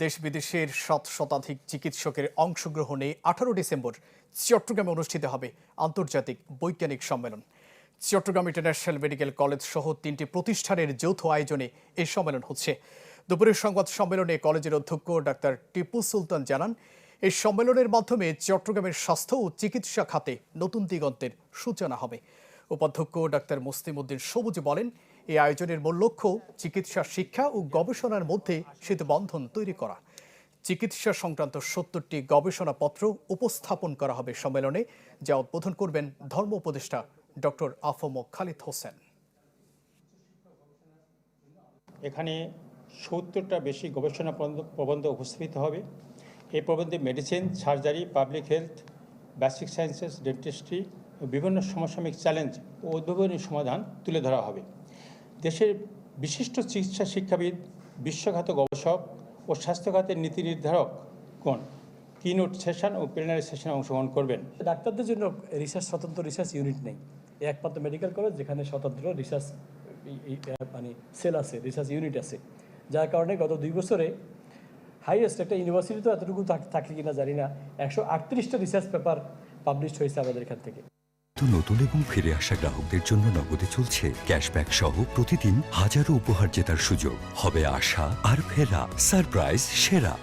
দেশ বিদেশের শতাধিক চিকিৎসকের অংশগ্রহণে 18 ডিসেম্বর চট্টগ্রামে অনুষ্ঠিত হবে আন্তর্জাতিক বৈজ্ঞানিক সম্মেলন। চট্টগ্রাম ইন্টারন্যাশনাল মেডিকেল কলেজ সহ 3টি প্রতিষ্ঠানের যৌথ আয়োজনে এই সম্মেলন হচ্ছে। দুপুরের সংবাদ সম্মেলনে কলেজের অধ্যক্ষ ডাক্তার টিপু সুলতান জানান, এই সম্মেলনের মাধ্যমে চট্টগ্রামের স্বাস্থ্য ও চিকিৎসা খাতে নতুন দিগন্তের সূচনা হবে। উপাধ্যক্ষ ডাক্তার মুসলিম উদ্দিন সবুজ বলেন, এই আয়োজনের মূল লক্ষ্য চিকিৎসা শিক্ষা ও গবেষণার মধ্যে সেতুবন্ধন তৈরি করা। চিকিৎসা সংক্রান্ত 70টি গবেষণাপত্র উপস্থাপন করা হবে সম্মেলনে, যা উদ্বোধন করবেন ধর্ম উপদেষ্টা ডক্টর আফম খালিদ হোসেন। এখানে 70টা বেশি গবেষণা প্রবন্ধ উপস্থাপিত হবে। এই প্রবন্ধে medicine, surgery, public health, basic sciences, dentistry বিভিন্ন সমসাময়িক চ্যালেঞ্জ ও উদ্ভাবনী সমাধান তুলে ধরা হবে। দেশের বিশিষ্ট চিকিৎসা শিক্ষাবিদ, বিশ্বখ্যাত গবেষক ও স্বাস্থ্য খাতের নীতি নির্ধারকগণ কিনোট সেশন ও প্লেনারি সেশনে অংশগ্রহণ করবেন। ডাক্তারদের জন্য স্বতন্ত্র রিসার্চ ইউনিট নেই, একমাত্র মেডিকেল কলেজ যেখানে স্বতন্ত্র রিসার্চ সেল আছে, রিসার্চ ইউনিট আছে, যার কারণে গত 2 বছরে হাইয়েস্ট একটা ইউনিভার্সিটি তো এতটুকু থাকে কিনা জানি না, 138টা রিসার্চ পেপার পাবলিশ হয়েছে আমাদের এখান থেকে। নতুন এবং ফিরে আসা গ্রাহকদের জন্য নগদে চলছে ক্যাশব্যাক সহ প্রতিদিন হাজারো উপহার জেতার সুযোগ। হবে আশা আর ফেরা, সারপ্রাইজ সেরা।